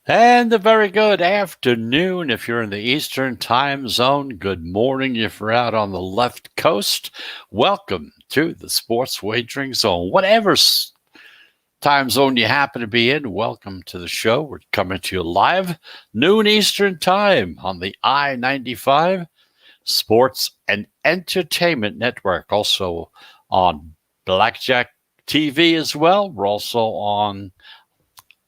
And a very good afternoon if you're in the Eastern time zone. Good morning if you're out on the left coast. Welcome to the Sports Wagering Zone. Whatever time zone you happen to be in, welcome to the show. We're coming to you live, noon Eastern time on the I-95 Sports and Entertainment Network. Also on Blackjack TV as well. We're also on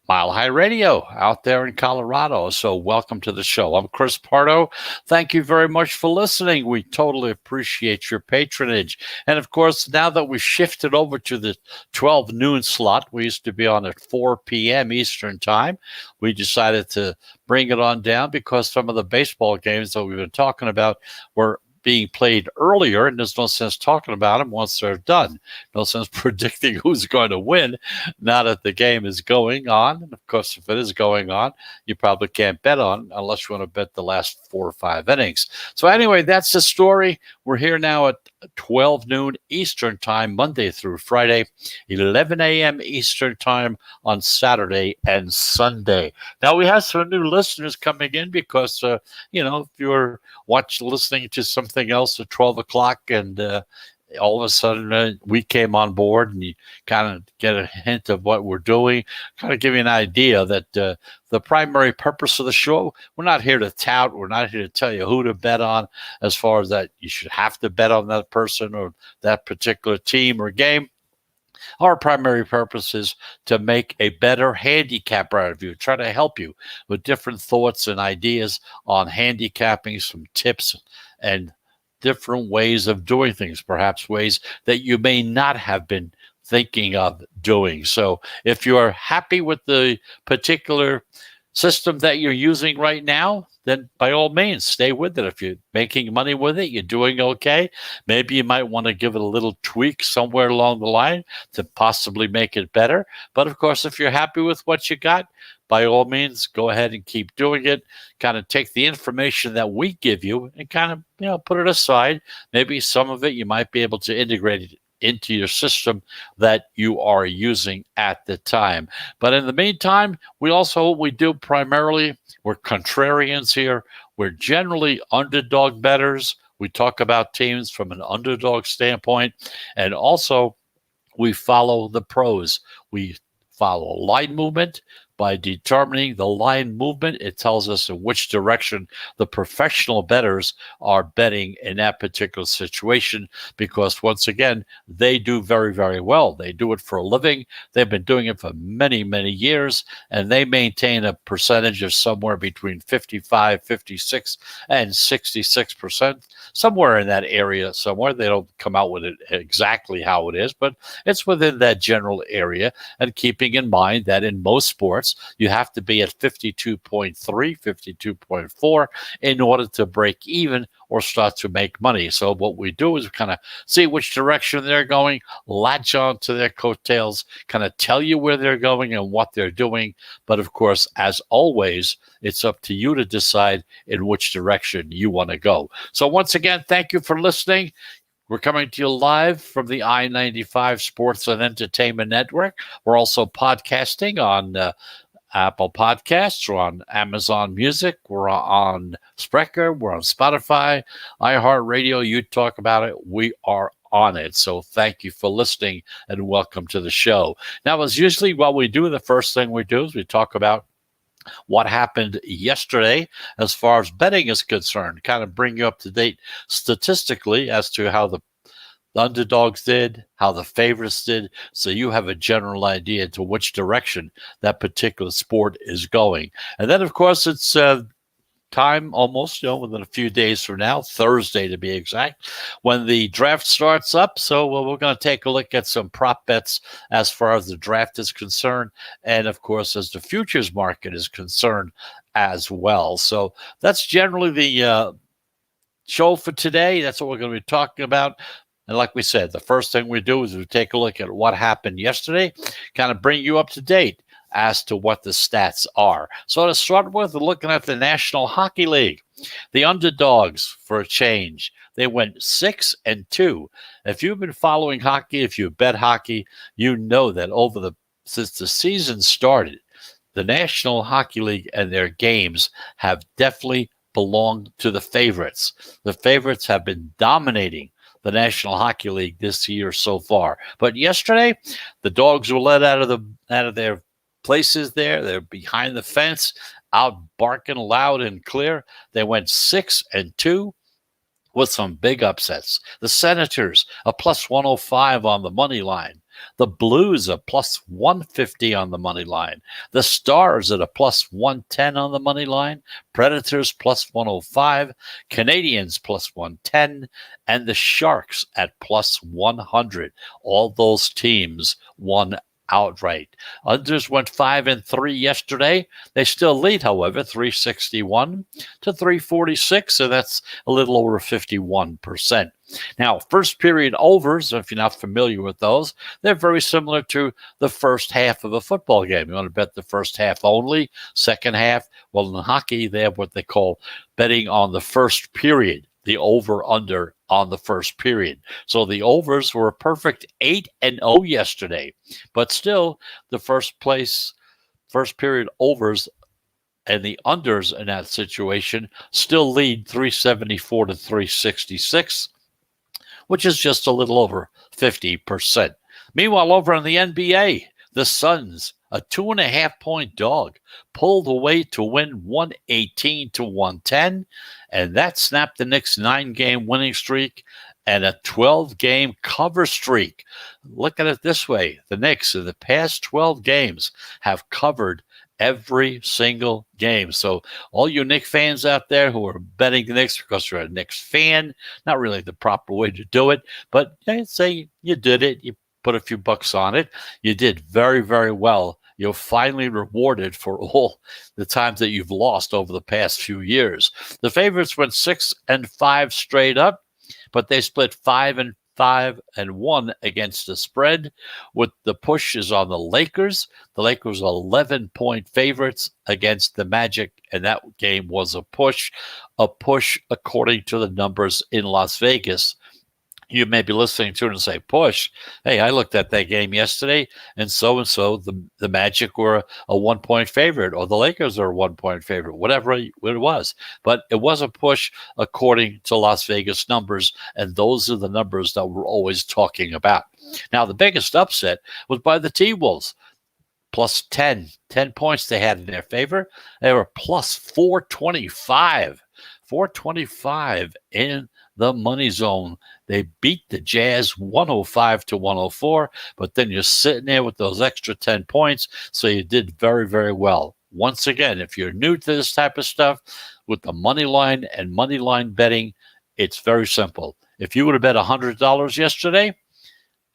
Mile High Radio out there in Colorado. So welcome to the show. I'm Chris Pardo. Thank you very much for listening. We totally appreciate your patronage. And of course, now that we've shifted over to the 12 noon slot, we used to be on at 4 p.m. Eastern time. We decided to bring it on down because some of the baseball games that we've been talking about were being played earlier, and there's no sense talking about them once they're done. No sense predicting who's going to win now that the game is going on. And of course, if it is going on, you probably can't bet on unless you want to bet the last 4 or 5 innings. So anyway, that's the story. We're here now at 12 noon Eastern time, Monday through Friday, 11 a.m. Eastern time on Saturday and Sunday. Now, we have some new listeners coming in because, if you're listening to something else at 12 o'clock and all of a sudden we came on board and you kind of get a hint of what we're doing, kind of give you an idea that the primary purpose of the show, we're not here to tout, we're not here to tell you who to bet on as far as that you should have to bet on that person or that particular team or game. Our primary purpose is to make a better handicapper out of you, try to help you with different thoughts and ideas on handicapping, some tips and different ways of doing things, perhaps ways that you may not have been thinking of doing. So if you're happy with the particular system that you're using right now, then by all means, stay with it. If you're making money with it, you're doing okay. Maybe you might want to give it a little tweak somewhere along the line to possibly make it better. But of course, if you're happy with what you got, by all means, go ahead and keep doing it. Kind of take the information that we give you and kind of, put it aside. Maybe some of it you might be able to integrate it into your system that you are using at the time. But in the meantime, we do primarily, we're contrarians here. We're generally underdog bettors. We talk about teams from an underdog standpoint. And also, we follow the pros. We follow line movement. By determining the line movement, it tells us in which direction the professional bettors are betting in that particular situation because, once again, they do very, very well. They do it for a living. They've been doing it for many, many years, and they maintain a percentage of somewhere between 55, 56, and 66%, somewhere in that area somewhere. They don't come out with it exactly how it is, but it's within that general area, and keeping in mind that in most sports, you have to be at 52.3, 52.4 in order to break even or start to make money. So what we do is kind of see which direction they're going, latch on to their coattails, kind of tell you where they're going and what they're doing. But of course, as always, it's up to you to decide in which direction you want to go. So once again, thank you for listening. We're coming to you live from the I-95 Sports and Entertainment Network. We're also podcasting on Apple Podcasts. We're on Amazon Music. We're on Spreaker. We're on Spotify, iHeartRadio. You talk about it. We are on it. So thank you for listening and welcome to the show. Now, as usually what we do, the first thing we do is we talk about what happened yesterday as far as betting is concerned, kind of bring you up to date statistically as to how the underdogs did, how the favorites did, so you have a general idea to which direction that particular sport is going. And then, of course, it's time almost, within a few days from now, Thursday to be exact, when the draft starts up. So we're going to take a look at some prop bets as far as the draft is concerned. And of course, as the futures market is concerned as well. So that's generally the show for today. That's what we're going to be talking about. And like we said, the first thing we do is we take a look at what happened yesterday, kind of bring you up to date as to what the stats are. So to start with, we're looking at the National Hockey League. The underdogs, for a change, they went 6-2. If you've been following hockey, if you bet hockey, you know that since the season started, the National Hockey League and their games have definitely belonged to the favorites. The favorites have been dominating the National Hockey League this year so far. But yesterday, the dogs were let out of their places there. They're behind the fence, out barking loud and clear. They went 6-2 with some big upsets. The Senators, a plus 105 on the money line. The Blues, a plus 150 on the money line. The Stars at a plus 110 on the money line. Predators plus 105. Canadians plus 110. And the Sharks at plus 100. All those teams won outright. Unders went 5-3 yesterday. They still lead, however, 361 to 346, so that's a little over 51%. Now, first period overs, if you're not familiar with those, they're very similar to the first half of a football game. You want to bet the first half only, second half. Well, in hockey, they have what they call betting on the first period, the over-under on the first period. So the overs were a perfect 8-0 yesterday, but still the first period overs and the unders in that situation still lead 374 to 366, which is just a little over 50%. Meanwhile, over on the NBA, the Suns, a 2.5-point dog, pulled away to win 118 to 110, and that snapped the Knicks' 9-game winning streak and a 12-game cover streak. Look at it this way. The Knicks, in the past 12 games, have covered every single game. So all you Knicks fans out there who are betting the Knicks because you're a Knicks fan, not really the proper way to do it, but I'd say you did it. You put a few bucks on it. You did very, very well. You're finally rewarded for all the times that you've lost over the past few years. The favorites went 6-5 straight up, but they split 5-5 and 1 against the spread. With the push is on the Lakers. The Lakers are 11-point favorites against the Magic, and that game was a push according to the numbers in Las Vegas. You may be listening to it and say, push. Hey, I looked at that game yesterday, and so, the Magic were a 1-point favorite, or the Lakers are a 1-point favorite, whatever it was. But it was a push according to Las Vegas numbers, and those are the numbers that we're always talking about. Now, the biggest upset was by the T-Wolves. Plus 10 points they had in their favor. They were plus 425. 425 in the money zone. They beat the Jazz 105 to 104, but then you're sitting there with those extra 10 points, so you did very, very well. Once again, if you're new to this type of stuff, with the money line and money line betting, it's very simple. If you would have bet $100 yesterday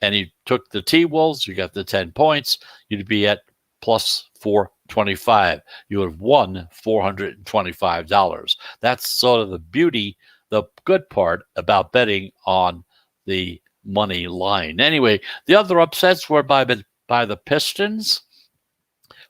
and you took the T-Wolves, you got the 10 points, you'd be at plus 425. You would have won $425. That's sort of the beauty, the good part about betting on the money line. Anyway, the other upsets were by the Pistons,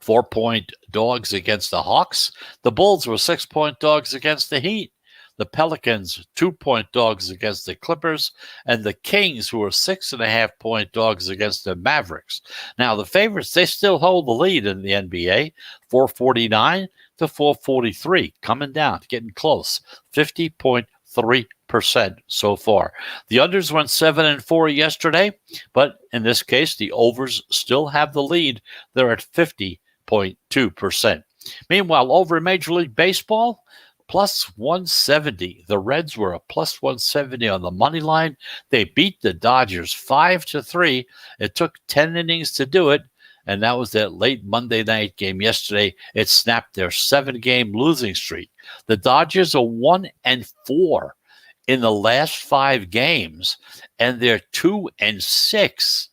4-point dogs against the Hawks. The Bulls were 6-point dogs against the Heat. The Pelicans, 2-point dogs against the Clippers, and the Kings, who are 6.5-point dogs against the Mavericks. Now, the favorites, they still hold the lead in the NBA, 449 to 443, coming down, getting close, 50.3% so far. The unders went 7-4 yesterday, but in this case, the overs still have the lead. They're at 50.2%. Meanwhile, over in Major League Baseball, plus 170. The Reds were a plus 170 on the money line. They beat the Dodgers 5-3. It took 10 innings to do it, and that was that late Monday night game yesterday. It snapped their 7-game losing streak. The Dodgers are 1-4 in the last 5 games, and they're 2-6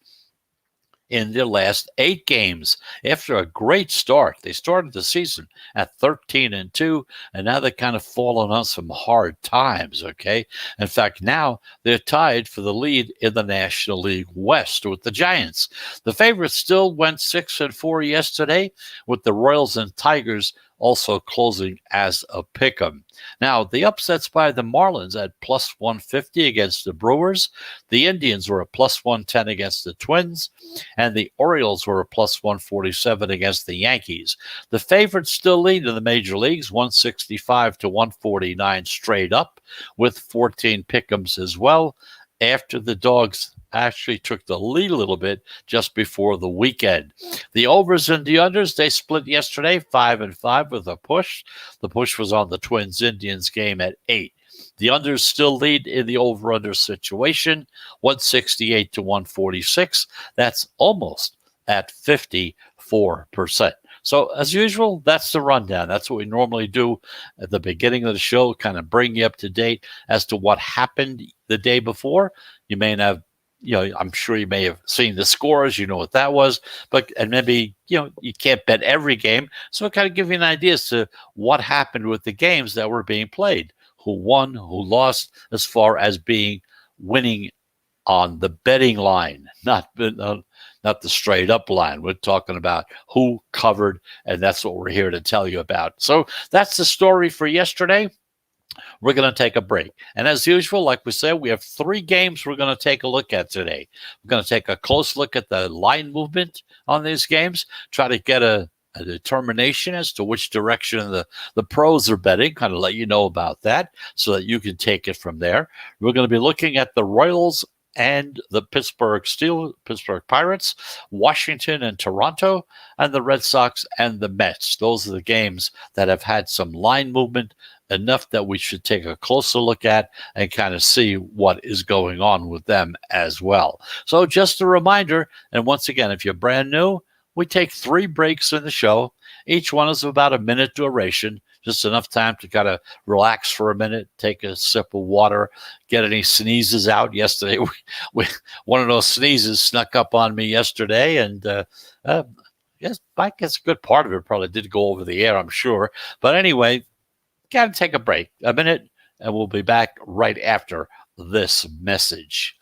in their last 8 games after a great start. They started the season at 13-2, and now they're kind of fallen on some hard times, okay? In fact, now they're tied for the lead in the National League West with the Giants. The favorites still went 6-4 yesterday, with the Royals and Tigers also closing as a pick'em. Now, the upsets by the Marlins at plus 150 against the Brewers. The Indians were a plus 110 against the Twins, and the Orioles were a plus 147 against the Yankees. The favorites still lead in the major leagues, 165 to 149 straight up, with 14 pick'ems as well, after the Dogs actually took the lead a little bit just before the weekend. The overs and the unders, they split yesterday, 5-5 with a push. The push was on the Twins-Indians game at 8. The unders still lead in the over-under situation, 168 to 146. That's almost at 54%. So, as usual, that's the rundown. That's what we normally do at the beginning of the show, kind of bring you up to date as to what happened the day before. You may have, I'm sure you may have seen the scores. You know what that was. And maybe, you can't bet every game. So, it kind of give you an idea as to what happened with the games that were being played, who won, who lost, as far as winning on the betting line, not the straight up line. We're talking about who covered, and that's what we're here to tell you about. So that's the story for yesterday. We're going to take a break. And as usual, like we said, we have 3 games we're going to take a look at today. We're going to take a close look at the line movement on these games, try to get a determination as to which direction the pros are betting, kind of let you know about that so that you can take it from there. We're going to be looking at the Royals and the Pittsburgh Pirates, Washington and Toronto, and the Red Sox and the Mets. Those are the games that have had some line movement, enough that we should take a closer look at and kind of see what is going on with them as well. So just a reminder, and once again, if you're brand new, we take 3 breaks in the show. Each one is about a minute duration, just enough time to kind of relax for a minute, take a sip of water, get any sneezes out. Yesterday, one of those sneezes snuck up on me yesterday, and yes, I guess a good part of it probably did go over the air, I'm sure. But anyway, got to take a break, a minute, and we'll be back right after this message.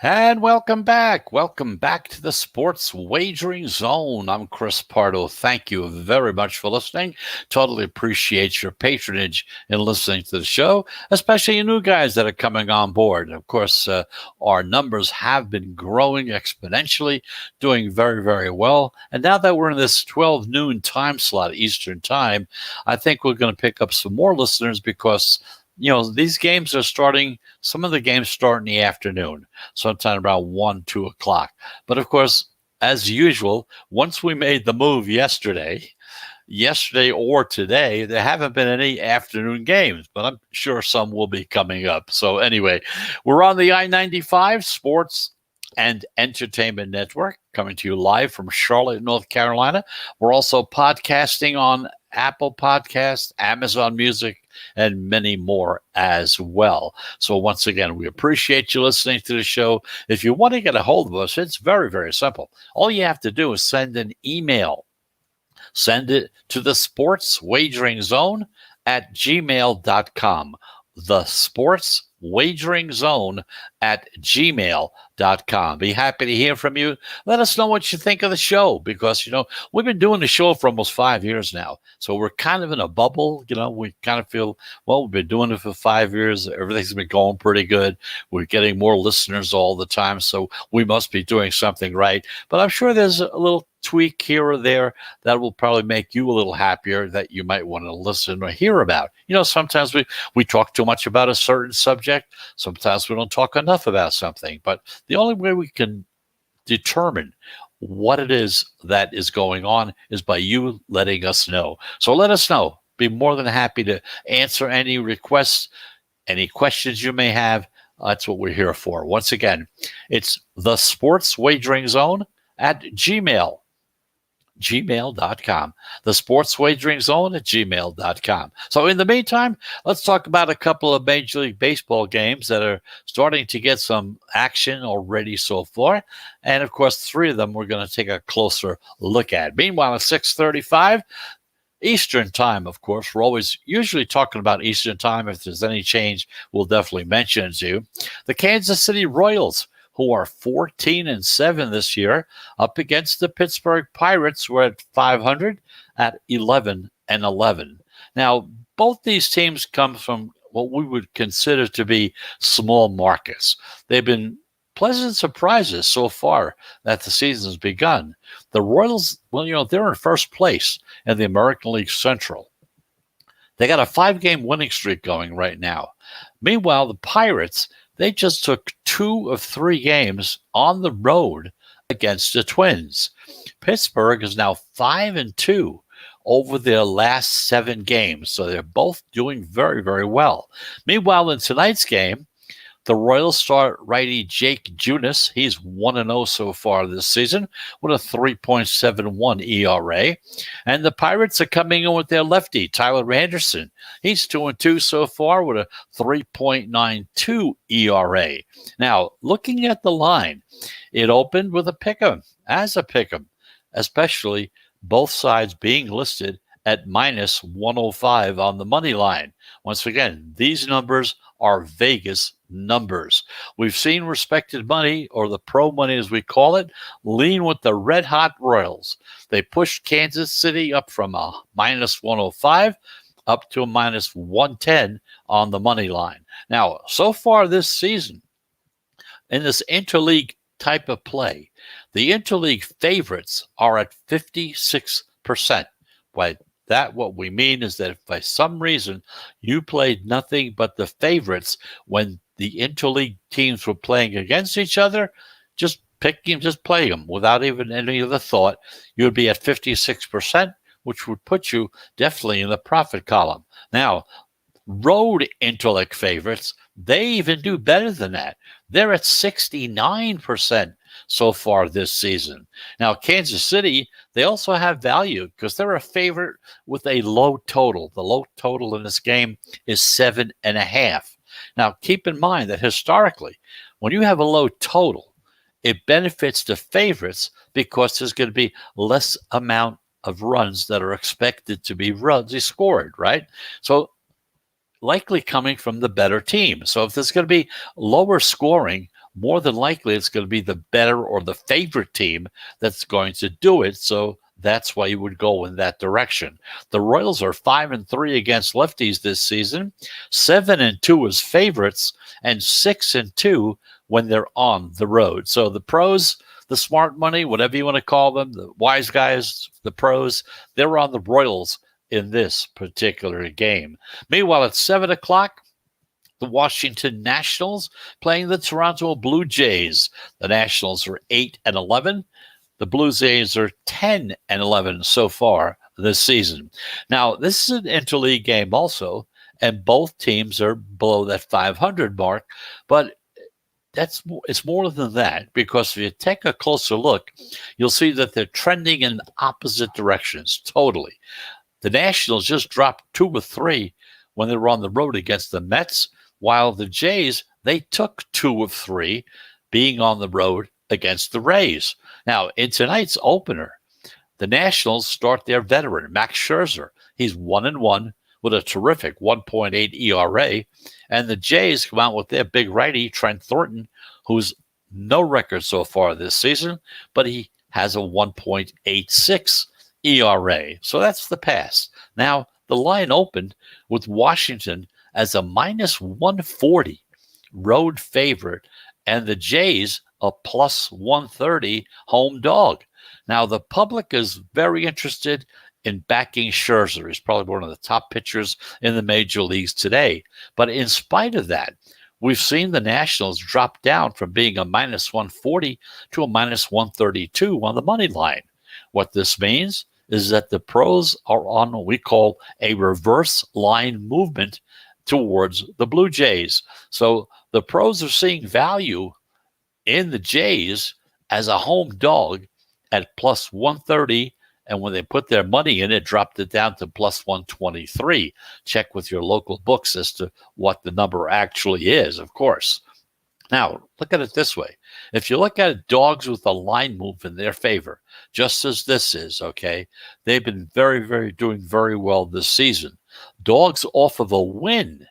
And welcome back. Welcome back to the Sports Wagering Zone. I'm Chris Pardo. Thank you very much for listening. Totally appreciate your patronage in listening to the show, especially you new guys that are coming on board. Of course, our numbers have been growing exponentially, doing very, very well. And now that we're in this 12 noon time slot, Eastern time, I think we're going to pick up some more listeners because these games are starting, some of the games start in the afternoon, sometime around 1, 2 o'clock. But of course, as usual, once we made the move yesterday or today, there haven't been any afternoon games, but I'm sure some will be coming up. So anyway, we're on the I-95 Sports and Entertainment Network, coming to you live from Charlotte, North Carolina. We're also podcasting on Apple Podcasts, Amazon Music, and many more as well. So once again, we appreciate you listening to the show. If you want to get a hold of us, it's very, very simple. All you have to do is send an email. Send it to the Sports Wagering Zone at gmail.com. The Sports Wagering Zone sportswageringszone@gmail.com. Be happy to hear from you. Let us know what you think of the show because, we've been doing the show for almost 5 years now. So we're kind of in a bubble. We kind of feel, well, we've been doing it for 5 years. Everything's been going pretty good. We're getting more listeners all the time. So we must be doing something right. But I'm sure there's a little tweak here or there that will probably make you a little happier that you might want to listen or hear about. Sometimes we talk too much about a certain subject. Sometimes we don't talk enough about something. But the only way we can determine what it is that is going on is by you letting us know. So let us know. Be more than happy to answer any requests, any questions you may have. That's what we're here for. Once again, it's the Sports Wagering Zone at gmail.com. The Sports Wagering Zone at gmail.com. So in the meantime, let's talk about a couple of Major League Baseball games that are starting to get some action already so far. And of course, 3 of them we're going to take a closer look at. Meanwhile, at 6:35 Eastern time, of course, we're always usually talking about Eastern time. If there's any change, we'll definitely mention it to you. The Kansas City Royals, who are 14-7 this year, up against the Pittsburgh Pirates, who are at 500 at 11-11. Now, both these teams come from what we would consider to be small markets. They've been pleasant surprises so far that the season's begun. The Royals, well, they're in first place in the American League Central. They got a 5-game winning streak going right now. Meanwhile, the Pirates, they just took 2 of 3 games on the road against the Twins. Pittsburgh is now 5-2 over their last 7 games, so they're both doing very, very well. Meanwhile, in tonight's game, the Royals star righty Jake Junis, he's 1-0 so far this season with a 3.71 ERA. And the Pirates are coming in with their lefty, Tyler Anderson. He's 2-2 so far with a 3.92 ERA. Now, looking at the line, it opened with a pick'em, especially both sides being listed at minus 105 on the money line. Once again, these numbers are Vegas numbers. We've seen respected money, or the pro money as we call it, lean with the red hot Royals. They pushed Kansas City up from a minus 105 up to a minus 110 on the money line. Now, so far this season, in this interleague type of play, the interleague favorites are at 56%. By that, what we mean is that if by some reason you played nothing but the favorites when the interleague teams were playing against each other, just play them without even any other thought, you would be at 56%, which would put you definitely in the profit column. Now, road interleague favorites, they even do better than that. They're at 69% so far this season. Now, Kansas City, they also have value because they're a favorite with a low total. The low total in this game is 7.5. Now, keep in mind that historically, when you have a low total, it benefits the favorites because there's going to be less amount of runs that are expected to be scored, right? So likely coming from the better team. So if there's going to be lower scoring, more than likely it's going to be the better or the favorite team that's going to do it. So that's why you would go in that direction. The Royals are 5-3 against lefties this season, 7-2 as favorites, and 6-2 when they're on the road. So the pros, the smart money, whatever you want to call them, the wise guys, the pros, they're on the Royals in this particular game. Meanwhile, at 7 o'clock, the Washington Nationals playing the Toronto Blue Jays. The Nationals are 8-11. The Blue Jays are 10-11 so far this season. Now, this is an interleague game also, and both teams are below that 500 mark, but it's more than that, because if you take a closer look, you'll see that they're trending in opposite directions totally. The Nationals just dropped 2 or 3 when they were on the road against the Mets, while the Jays, they took 2 of 3 being on the road against the Rays. Now, in tonight's opener, the Nationals start their veteran, Max Scherzer. He's 1-1 with a terrific 1.8 ERA, and the Jays come out with their big righty, Trent Thornton, who's no record so far this season, but he has a 1.86 ERA. So that's the pass. Now, the line opened with Washington as a minus 140 road favorite and the Jays a plus 130 home dog. Now, the public is very interested in backing Scherzer. He's probably one of the top pitchers in the major leagues today. But in spite of that, we've seen the Nationals drop down from being a minus 140 to a minus 132 on the money line. What this means is that the pros are on what we call a reverse line movement towards the Blue Jays. So the pros are seeing value in the Jays as a home dog at plus 130. And when they put their money in, it dropped it down to plus 123. Check with your local books as to what the number actually is, of course. Now, look at it this way. If you look at dogs with a line move in their favor, just as this is, okay, they've been doing very well this season. Dogs off of a win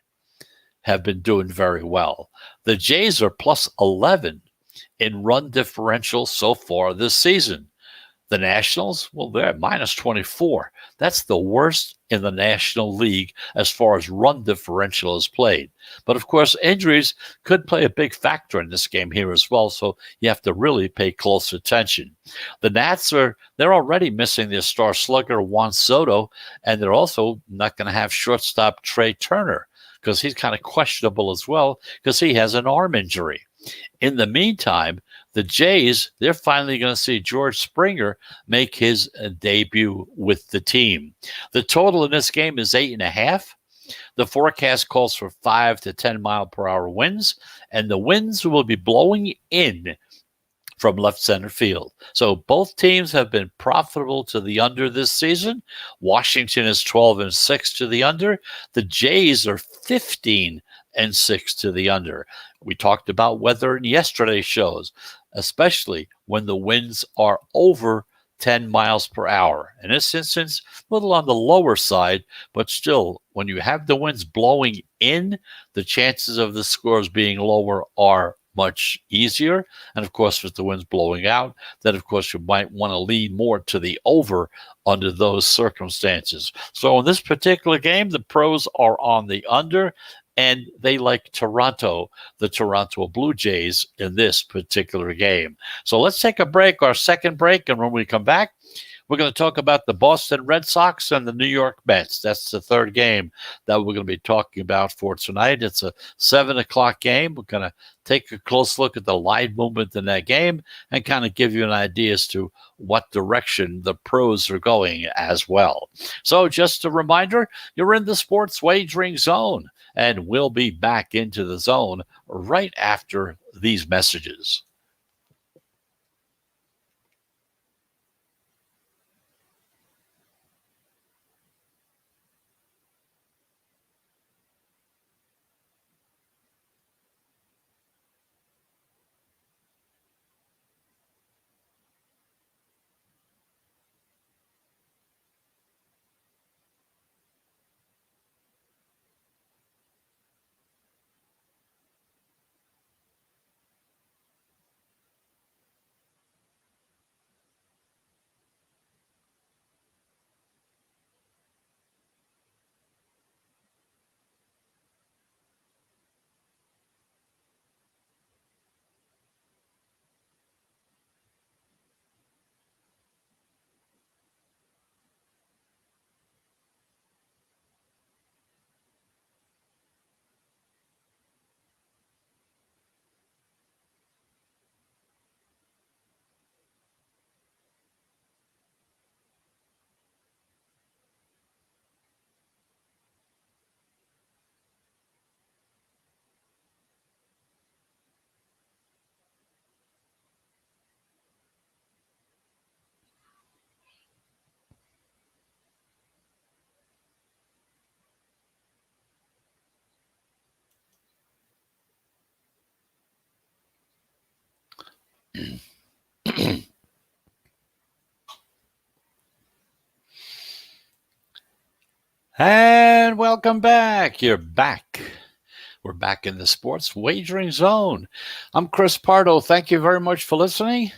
have been doing very well. The Jays are plus 11 in run differential so far this season. The Nationals, well, they're at minus 24. That's the worst in the National League as far as run differential is played. But of course, injuries could play a big factor in this game here as well, so you have to really pay close attention. The Nats they're already missing their star slugger, Juan Soto, and they're also not going to have shortstop Trey Turner because he's kind of questionable as well because he has an arm injury. In the meantime, the Jays, they're finally going to see George Springer make his debut with the team. The total in this game is 8.5. The forecast calls for 5 to 10 mile per hour winds, and the winds will be blowing in from left center field. So both teams have been profitable to the under this season. Washington is 12-6 to the under. The Jays are 15-6 to the under. We talked about weather in yesterday's shows, especially when the winds are over 10 miles per hour. In this instance, a little on the lower side, but still, when you have the winds blowing in, the chances of the scores being lower are much easier. And of course, with the winds blowing out, then of course you might want to lean more to the over under those circumstances. So in this particular game, the pros are on the under, and they like Toronto, the Toronto Blue Jays, in this particular game. So let's take a break, our second break, and when we come back, we're going to talk about the Boston Red Sox and the New York Mets. That's the third game that we're going to be talking about for tonight. It's a 7 o'clock game. We're going to take a close look at the line movement in that game and kind of give you an idea as to what direction the pros are going as well. So just a reminder, you're in the sports wagering zone, and we'll be back into the zone right after these messages. And welcome back. You're back We're back in the sports wagering zone. I'm Chris Pardo. Thank you very much for listening.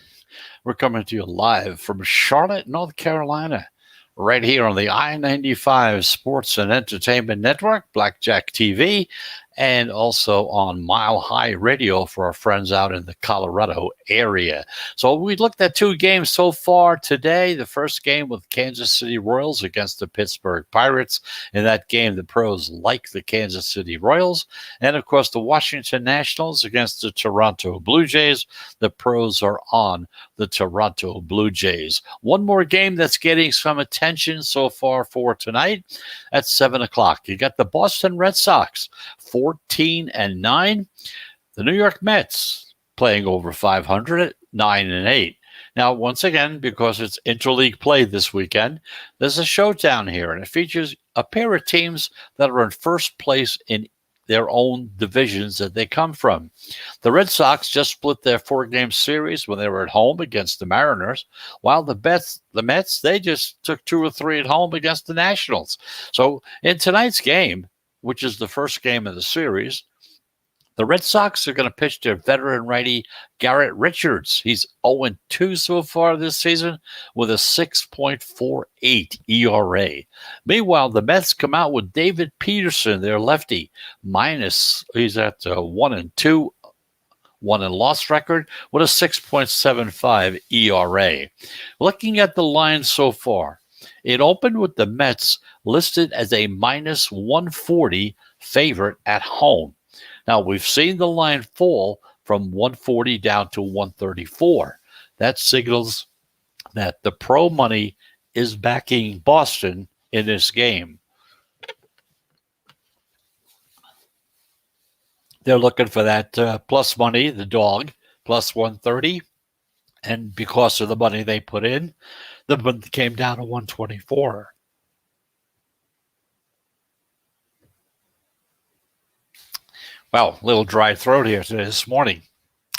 We're coming to you live from Charlotte, North Carolina, right here on the I-95 Sports and Entertainment Network, Blackjack TV, and also on Mile High Radio for our friends out in the Colorado area. So we looked at two games so far today. The first game with Kansas City Royals against the Pittsburgh Pirates. In that game, the pros like the Kansas City Royals. And, of course, the Washington Nationals against the Toronto Blue Jays. The pros are on the Toronto Blue Jays. One more game that's getting some attention so far for tonight at 7 o'clock. You got the Boston Red Sox, 14-9. The New York Mets playing over 500 at 9-8. Now, once again, because it's interleague play this weekend, there's a showdown here, and it features a pair of teams that are in first place in their own divisions that they come from. The Red Sox just split their 4-game series when they were at home against the Mariners, while the Mets, they just took 2 or 3 at home against the Nationals. So in tonight's game, which is the first game of the series, the Red Sox are going to pitch their veteran righty Garrett Richards. He's 0-2 so far this season with a 6.48 ERA. Meanwhile, the Mets come out with David Peterson, their lefty, he's at 1-2, 1-loss record with a 6.75 ERA. Looking at the line so far, it opened with the Mets listed as a minus 140 favorite at home. Now, we've seen the line fall from 140 down to 134. That signals that the pro money is backing Boston in this game. They're looking for that plus money, the dog, plus 130. And because of the money they put in, the money came down to 124. Well, a little dry throat here this morning.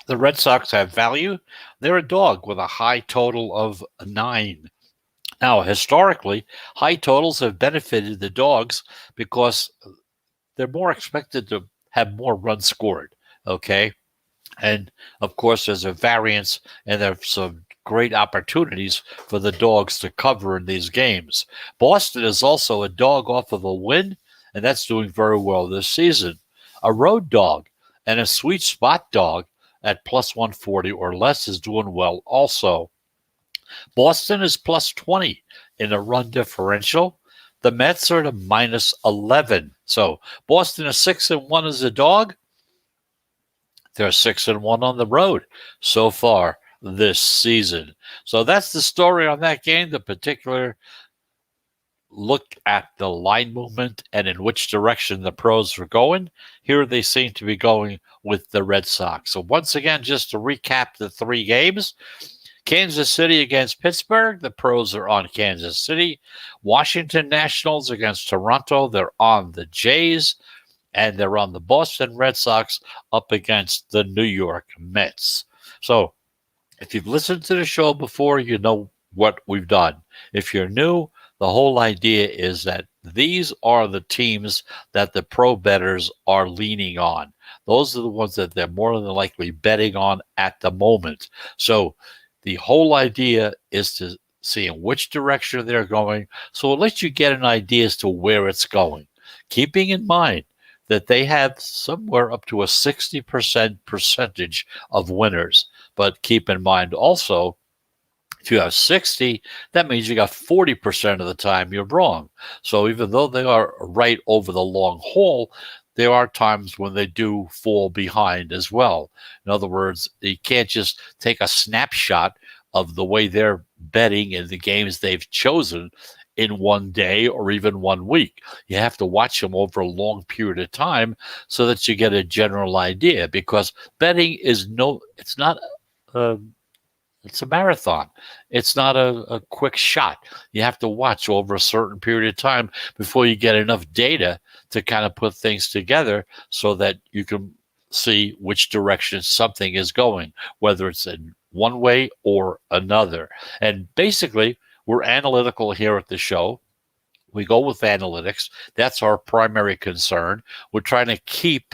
The Red Sox have value. They're a dog with a high total of 9. Now, historically, high totals have benefited the dogs because they're more expected to have more runs scored, okay? And, of course, there's a variance, and there's some great opportunities for the dogs to cover in these games. Boston is also a dog off of a win, and that's doing very well this season. A road dog and a sweet spot dog at plus 140 or less is doing well also. Boston is plus 20 in a run differential. The Mets are at a minus 11. So Boston is 6-1 as a dog. They're 6-1 on the road so far this season. So that's the story on that game, the particular look at the line movement and in which direction the pros are going. Here they seem to be going with the Red Sox. So once again, just to recap the 3 games, Kansas City against Pittsburgh, the pros are on Kansas City. Washington Nationals against Toronto, they're on the Jays. And they're on the Boston Red Sox up against the New York Mets. So if you've listened to the show before, you know what we've done. If you're new, the whole idea is that these are the teams that the pro bettors are leaning on. Those are the ones that they're more than likely betting on at the moment. So the whole idea is to see in which direction they're going. So it lets you get an idea as to where it's going. Keeping in mind that they have somewhere up to a 60% percentage of winners. But keep in mind also, if you have 60, that means you got 40% of the time you're wrong. So even though they are right over the long haul, there are times when they do fall behind as well. In other words, you can't just take a snapshot of the way they're betting in the games they've chosen in one day or even 1 week. You have to watch them over a long period of time so that you get a general idea, because betting is it's a marathon. It's not a quick shot. You have to watch over a certain period of time before you get enough data to kind of put things together so that you can see which direction something is going, whether it's in one way or another. And basically, we're analytical here at the show. We go with analytics. That's our primary concern. We're trying to keep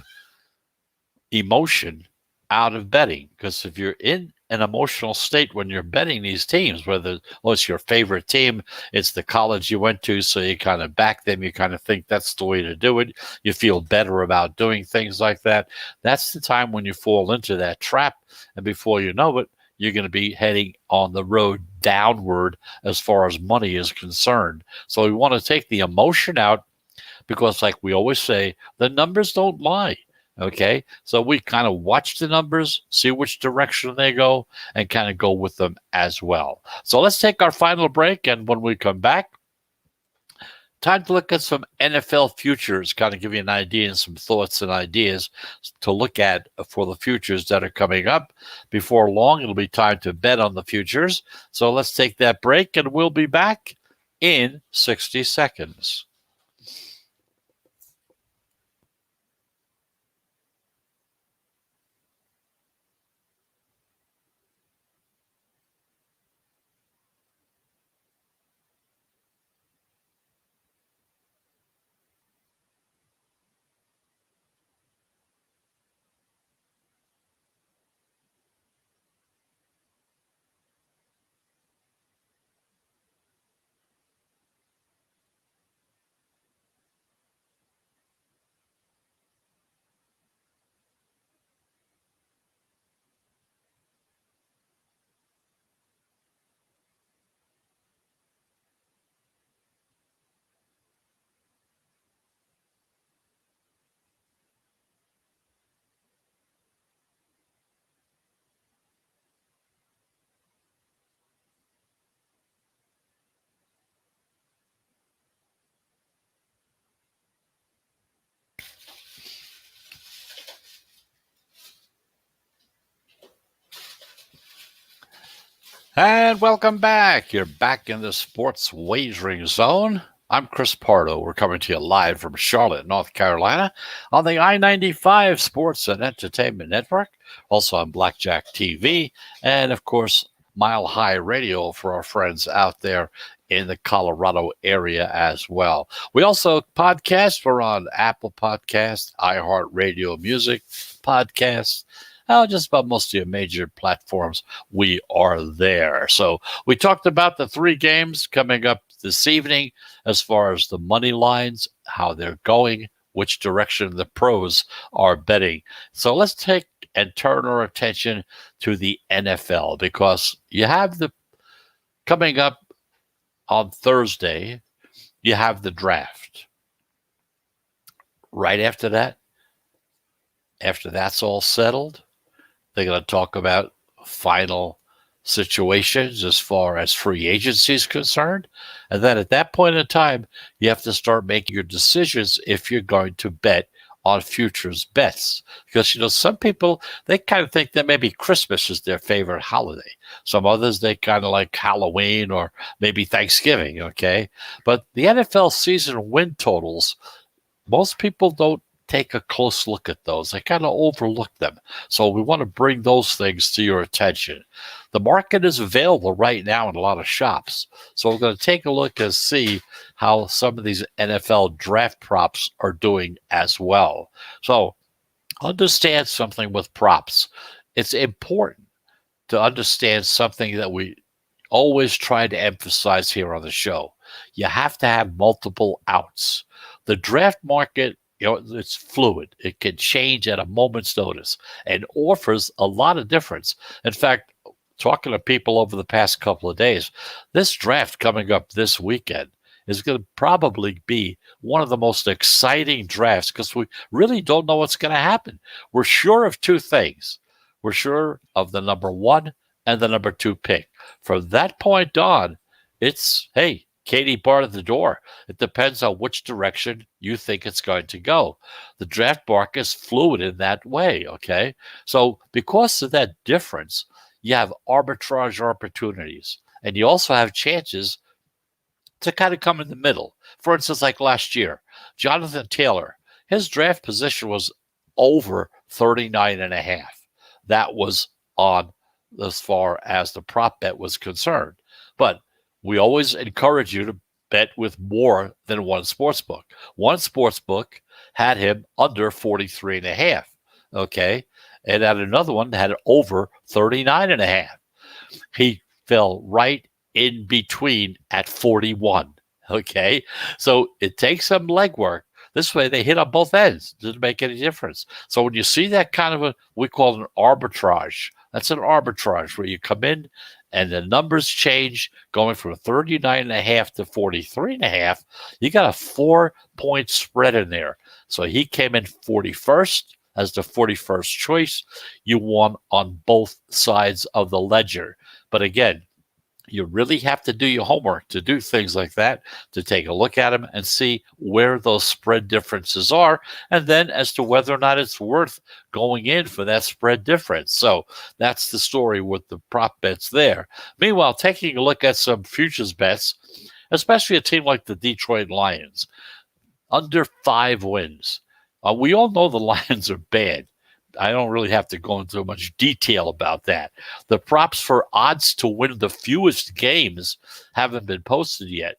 emotion out of betting. Because if you're in an emotional state when you're betting these teams, whether it's your favorite team, it's the college you went to, so you kind of back them, you kind of think that's the way to do it, you feel better about doing things like that. That's the time when you fall into that trap, and before you know it, you're going to be heading on the road downward as far as money is concerned. So we want to take the emotion out because, like we always say, the numbers don't lie. Okay, so we kind of watch the numbers, see which direction they go, and kind of go with them as well. So let's take our final break, and when we come back, time to look at some NFL futures, kind of give you an idea and some thoughts and ideas to look at for the futures that are coming up. Before long, it'll be time to bet on the futures. So let's take that break, and we'll be back in 60 seconds. And welcome back. You're back in the sports wagering zone. I'm Chris Pardo. We're coming to you live from Charlotte, North Carolina on the I-95 Sports and Entertainment Network, also on Blackjack TV, and of course, Mile High Radio for our friends out there in the Colorado area as well. We also podcast. We're on Apple Podcasts, iHeartRadio Music Podcasts, just about most of your major platforms, we are there. So we talked about the three games coming up this evening as far as the money lines, how they're going, which direction the pros are betting. So let's take and turn our attention to the NFL, because you have the coming up on Thursday, you have the draft. Right after that's all settled, they're going to talk about final situations as far as free agency is concerned. And then at that point in time, you have to start making your decisions if you're going to bet on futures bets. Because, some people, they kind of think that maybe Christmas is their favorite holiday. Some others, they kind of like Halloween or maybe Thanksgiving, okay? But the NFL season win totals, most people don't take a close look at those. They kind of overlook them. So we want to bring those things to your attention. The market is available right now in a lot of shops. So we're going to take a look and see how some of these NFL draft props are doing as well. So understand something with props. It's important to understand something that we always try to emphasize here on the show. You have to have multiple outs. The draft market, it's fluid. It can change at a moment's notice and offers a lot of difference. In fact, talking to people over the past couple of days, this draft coming up this weekend is going to probably be one of the most exciting drafts because we really don't know what's going to happen. We're sure of two things. We're sure of the number one and the number two pick. From that point on, it's, hey, Katie bar at the door. It depends on which direction you think it's going to go. The draft market is fluid in that way, okay? So because of that difference, you have arbitrage opportunities, and you also have chances to kind of come in the middle. For instance, like last year, Jonathan Taylor, his draft position was over 39.5. That was on as far as the prop bet was concerned. But we always encourage you to bet with more than one sports book. One sports book had him under 43.5. Okay. And at another one had over 39.5. He fell right in between at 41. Okay. So it takes some legwork. This way they hit on both ends. Doesn't make any difference. So when you see that kind of we call it an arbitrage. That's an arbitrage where you come in and the numbers change going from 39.5 to 43.5. You got a 4-point spread in there. So he came in 41st as the 41st choice. You won on both sides of the ledger. But again, you really have to do your homework to do things like that, to take a look at them and see where those spread differences are, and then as to whether or not it's worth going in for that spread difference. So that's the story with the prop bets there. Meanwhile, taking a look at some futures bets, especially a team like the Detroit Lions, under 5 wins. We all know the Lions are bad. I don't really have to go into much detail about that. The props for odds to win the fewest games haven't been posted yet.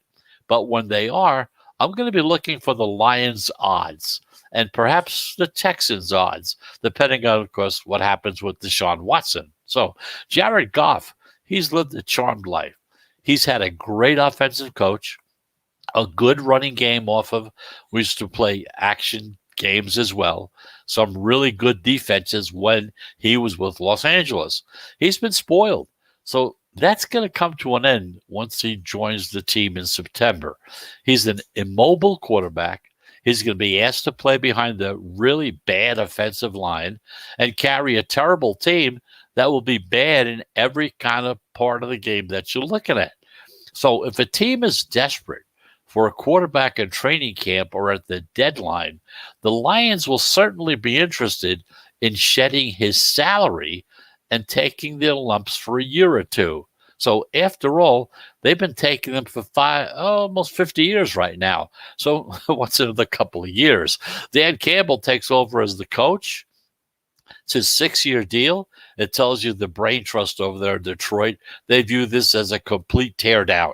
But when they are, I'm going to be looking for the Lions odds and perhaps the Texans odds, depending on, of course, what happens with Deshaun Watson. So Jared Goff, he's lived a charmed life. He's had a great offensive coach, a good running game off of. We used to play action games as well. Some really good defenses when he was with Los Angeles. He's been spoiled. So that's going to come to an end once he joins the team in September. He's an immobile quarterback. He's going to be asked to play behind the really bad offensive line and carry a terrible team that will be bad in every kind of part of the game that you're looking at. So if a team is desperate for a quarterback in training camp or at the deadline, the Lions will certainly be interested in shedding his salary and taking their lumps for a year or two. So after all, they've been taking them for almost 50 years right now. So what's another couple of years? Dan Campbell takes over as the coach. It's his 6-year deal. It tells you the brain trust over there in Detroit, they view this as a complete teardown,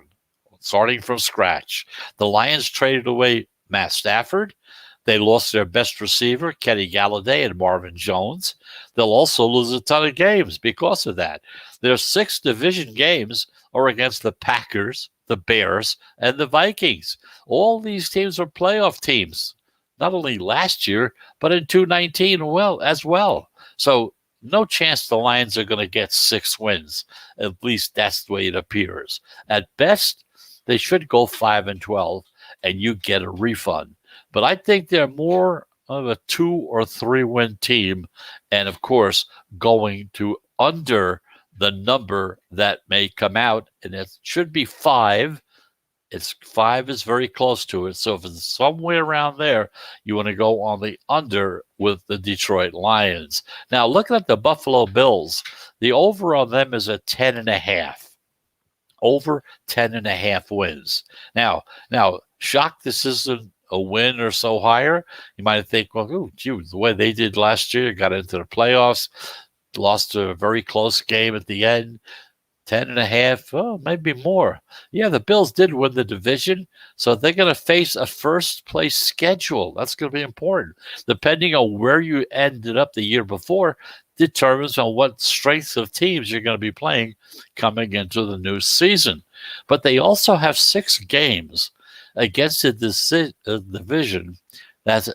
starting from scratch. The Lions traded away Matt Stafford. They lost their best receiver, Kenny Galladay, and Marvin Jones. They'll also lose a ton of games because of that. Their 6 division games are against the Packers, the Bears, and the Vikings. All these teams are playoff teams, not only last year, but in 2019 as well. So no chance the Lions are going to get 6 wins. At least that's the way it appears. At best, they should go 5-12, and you get a refund. But I think they're more of a 2 or 3 win team, and of course, going to under the number that may come out, and it should be 5. 5 is very close to it. So if it's somewhere around there, you want to go on the under with the Detroit Lions. Now, looking at the Buffalo Bills, the over on them is a 10.5. Over 10.5 wins. Now, shocked this isn't a win or so higher. You might think, well, the way they did last year, got into the playoffs, lost a very close game at the end. 10.5, maybe more. Yeah, the Bills did win the division, so they're going to face a first-place schedule. That's going to be important. Depending on where you ended up the year before, determines on what strengths of teams you're going to be playing coming into the new season. But they also have 6 games against a division that's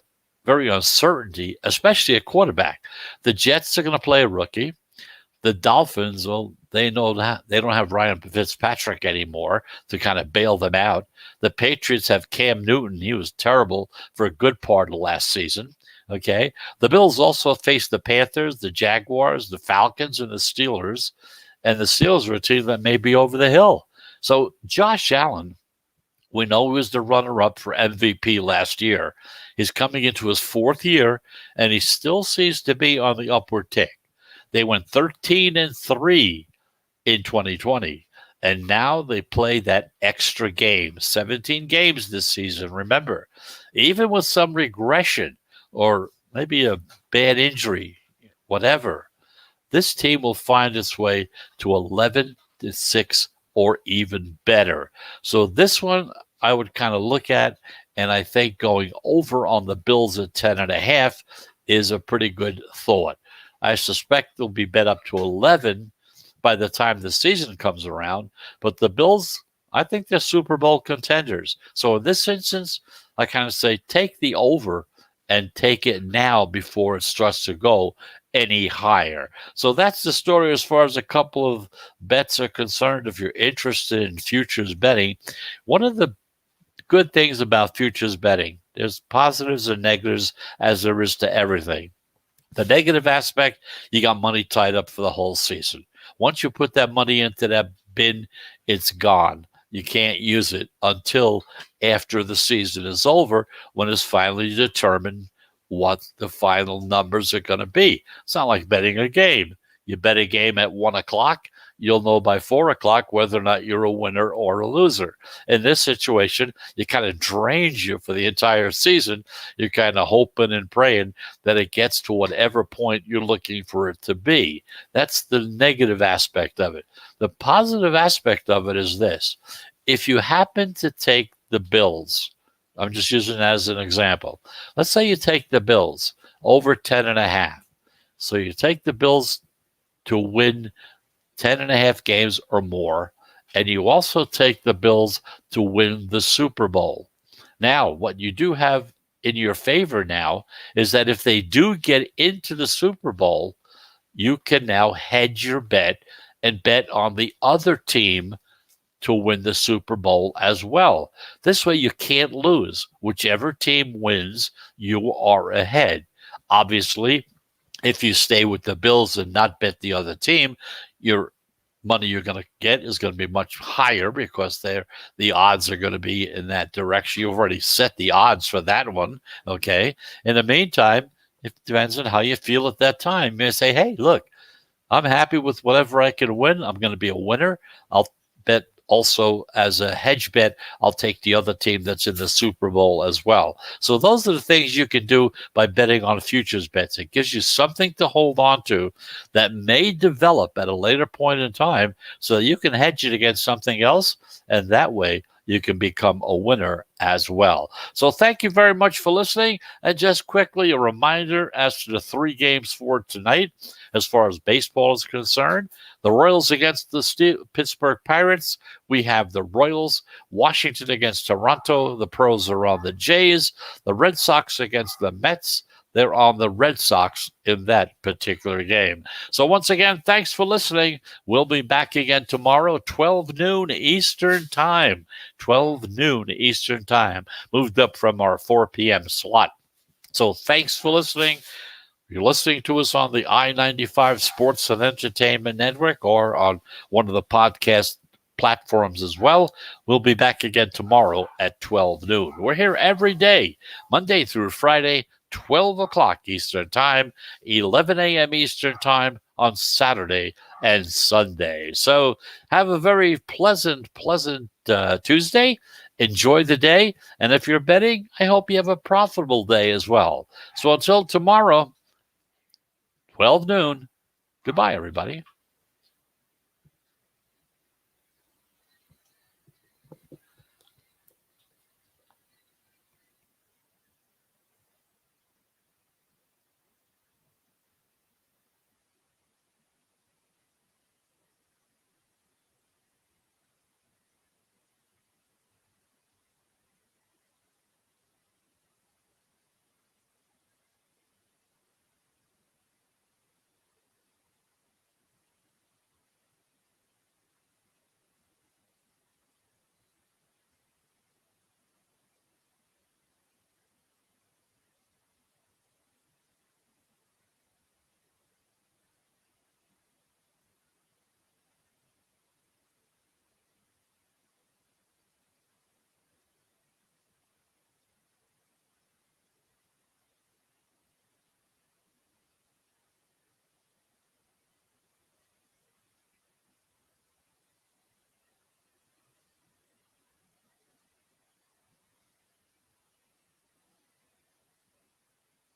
very uncertainty, especially a quarterback. The Jets are going to play a rookie. The Dolphins, well, they know that they don't have Ryan Fitzpatrick anymore to kind of bail them out. The Patriots have Cam Newton. He was terrible for a good part of last season. Okay. The Bills also face the Panthers, the Jaguars, the Falcons, and the Steelers. And the Steelers are a team that may be over the hill. So Josh Allen, we know he was the runner-up for MVP last year. He's coming into his 4th year, and he still seems to be on the upward tick. They went 13-3 in 2020, and now they play that extra game, 17 games this season. Remember, even with some regression or maybe a bad injury, whatever, this team will find its way to 11-6 or even better. So this one I would kind of look at, and I think going over on the Bills at 10.5 is a pretty good thought. I suspect they'll be bet up to 11 by the time the season comes around, but the Bills, I think they're Super Bowl contenders. So in this instance, I kind of say take the over and take it now before it starts to go any higher. So that's the story as far as a couple of bets are concerned. If you're interested in futures betting, one of the good things about futures betting, there's positives and negatives as there is to everything. The negative aspect, you got money tied up for the whole season. Once you put that money into that bin, it's gone. You can't use it until after the season is over, when it's finally determined what the final numbers are going to be. It's not like betting a game. You bet a game at 1 o'clock, you'll know by 4 o'clock whether or not you're a winner or a loser. In this situation, it kind of drains you for the entire season. You're kind of hoping and praying that it gets to whatever point you're looking for it to be. That's the negative aspect of it. The positive aspect of it is this. If you happen to take the Bills, I'm just using that as an example. Let's say you take the Bills over 10.5. So you take the Bills to win 10.5 games or more, and you also take the Bills to win the Super Bowl. Now, what you do have in your favor now is that if they do get into the Super Bowl, you can now hedge your bet and bet on the other team to win the Super Bowl as well. This way you can't lose. Whichever team wins, you are ahead. Obviously, if you stay with the Bills and not bet the other team, your money you're going to get is going to be much higher because the odds are going to be in that direction. You've already set the odds for that one, okay? In the meantime, it depends on how you feel at that time. You may say, hey, look, I'm happy with whatever I can win. I'm going to be a winner. I'll bet also as a hedge bet, I'll take the other team that's in the Super Bowl as well. So those are the things you can do by betting on futures bets. It gives you something to hold on to that may develop at a later point in time so you can hedge it against something else, and that way you can become a winner as well. So thank you very much for listening. And just quickly, a reminder as to the 3 games for tonight as far as baseball is concerned. The Royals against the Pittsburgh Pirates. We have the Royals. Washington against Toronto. The Pros are on the Jays. The Red Sox against the Mets. They're on the Red Sox in that particular game. So once again, thanks for listening. We'll be back again tomorrow, 12 noon Eastern Time. 12 noon Eastern Time. Moved up from our 4 p.m. slot. So thanks for listening. You're listening to us on the I-95 Sports and Entertainment Network or on one of the podcast platforms as well. We'll be back again tomorrow at 12 noon. We're here every day, Monday through Friday, 12 o'clock Eastern Time, 11 a.m. Eastern Time on Saturday and Sunday. So have a very pleasant Tuesday. Enjoy the day. And if you're betting, I hope you have a profitable day as well. So until tomorrow, 12 noon. Goodbye, everybody.